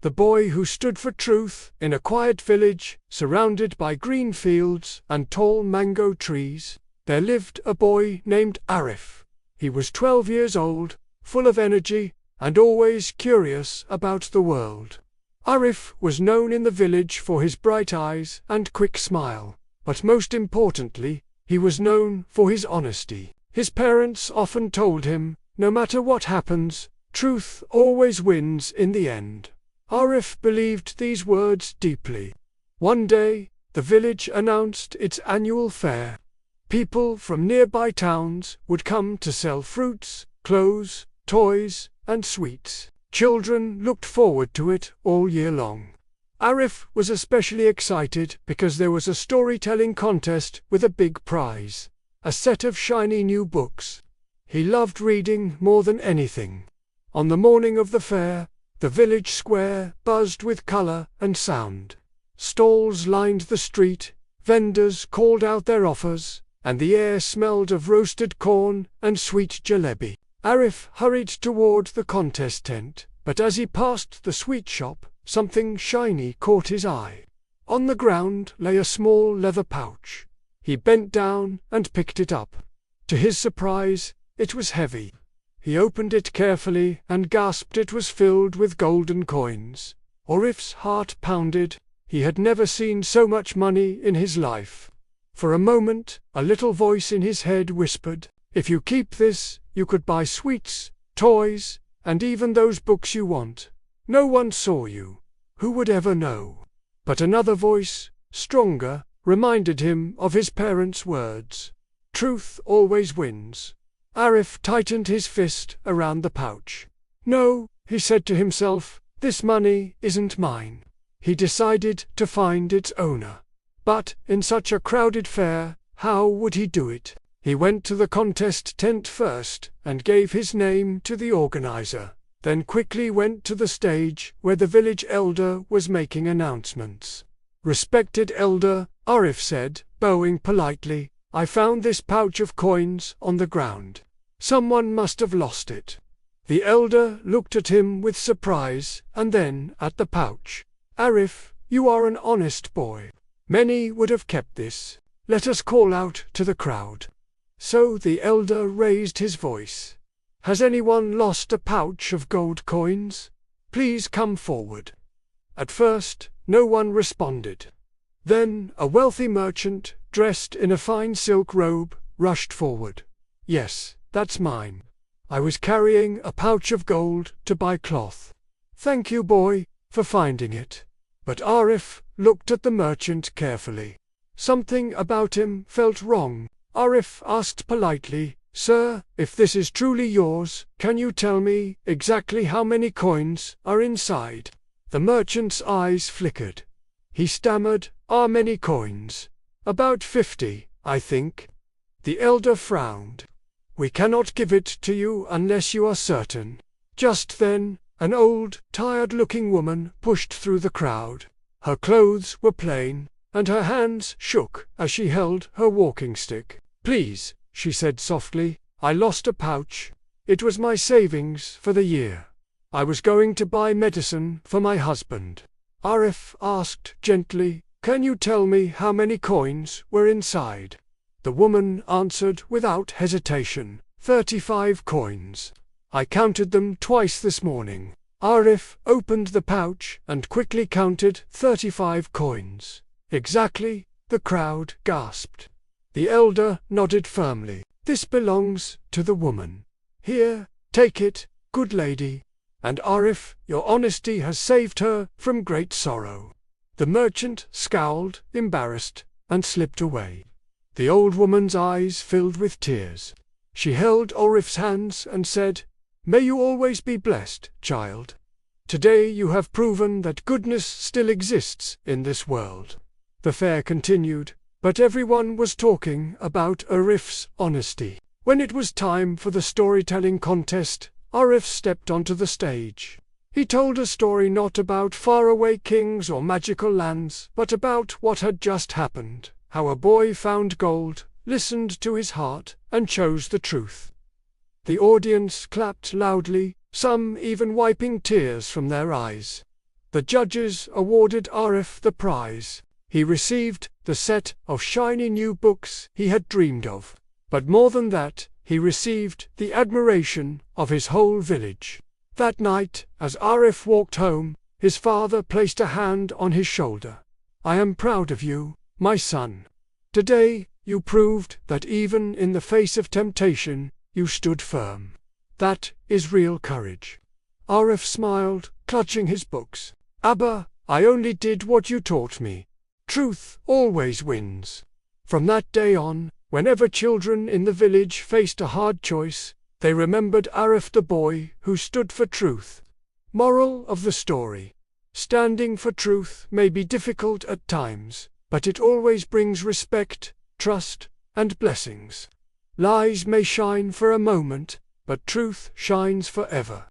the boy who stood for truth in a quiet village, surrounded by green fields and tall mango trees. There lived a boy named Arif. He was 12 years old, full of energy, and always curious about the world. Arif was known in the village for his bright eyes and quick smile, but most importantly, he was known for his honesty. His parents often told him, no matter what happens, truth always wins in the end. Arif believed these words deeply. One day, the village announced its annual fair. People from nearby towns would come to sell fruits, clothes, toys, and sweets. Children looked forward to it all year long. Arif was especially excited because there was a storytelling contest with a big prize, a set of shiny new books. He loved reading more than anything. On the morning of the fair, the village square buzzed with color and sound. Stalls lined the street, vendors called out their offers, and the air smelled of roasted corn and sweet jalebi. Arif hurried toward the contest tent, but as he passed the sweet shop, something shiny caught his eye. On the ground lay a small leather pouch. He bent down and picked it up. To his surprise, it was heavy. He opened it carefully and gasped it was filled with golden coins. Arif's heart pounded. He had never seen so much money in his life. For a moment, a little voice in his head whispered, "If you keep this, you could buy sweets, toys, and even those books you want. No one saw you. Who would ever know?" But another voice, stronger, reminded him of his parents' words. Truth always wins. Arif tightened his fist around the pouch. "No," he said to himself, "this money isn't mine." He decided to find its owner. But, in such a crowded fair, how would he do it? He went to the contest tent first and gave his name to the organizer, then quickly went to the stage where the village elder was making announcements. "Respected elder," Arif said, bowing politely, "I found this pouch of coins on the ground. Someone must have lost it." The elder looked at him with surprise and then at the pouch. "Arif, you are an honest boy. Many would have kept this. Let us call out to the crowd." So the elder raised his voice. "Has anyone lost a pouch of gold coins? Please come forward." At first, no one responded. Then a wealthy merchant, dressed in a fine silk robe, rushed forward. "Yes, that's mine. I was carrying a pouch of gold to buy cloth. Thank you, boy, for finding it." But Arif looked at the merchant carefully. Something about him felt wrong. Arif asked politely, "Sir, if this is truly yours, can you tell me exactly how many coins are inside?" The merchant's eyes flickered. He stammered, "Are many coins? About 50, I think." The elder frowned. "We cannot give it to you unless you are certain." Just then, an old, tired-looking woman pushed through the crowd. Her clothes were plain, and her hands shook as she held her walking stick. "Please," she said softly, "I lost a pouch. It was my savings for the year. I was going to buy medicine for my husband." Arif asked gently, "Can you tell me how many coins were inside?" The woman answered without hesitation, 35 coins. "I counted them twice this morning." Arif opened the pouch and quickly counted 35 coins. "Exactly," the crowd gasped. The elder nodded firmly. "This belongs to the woman. Here, take it, good lady. And Arif, your honesty has saved her from great sorrow." The merchant scowled, embarrassed, and slipped away. The old woman's eyes filled with tears. She held Arif's hands and said, "May you always be blessed, child. Today you have proven that goodness still exists in this world." The fair continued, but everyone was talking about Arif's honesty. When it was time for the storytelling contest, Arif stepped onto the stage. He told a story not about faraway kings or magical lands, but about what had just happened, how a boy found gold, listened to his heart, and chose the truth. The audience clapped loudly, some even wiping tears from their eyes. The judges awarded Arif the prize. He received the set of shiny new books he had dreamed of. But more than that, he received the admiration of his whole village. That night, as Arif walked home, his father placed a hand on his shoulder. "I am proud of you, my son. Today, you proved that even in the face of temptation, you stood firm. That is real courage." Arif smiled, clutching his books. "Abba, I only did what you taught me. Truth always wins." From that day on, whenever children in the village faced a hard choice, they remembered Arif, the boy who stood for truth. Moral of the story: standing for truth may be difficult at times, but it always brings respect, trust, and blessings. Lies may shine for a moment, but truth shines forever.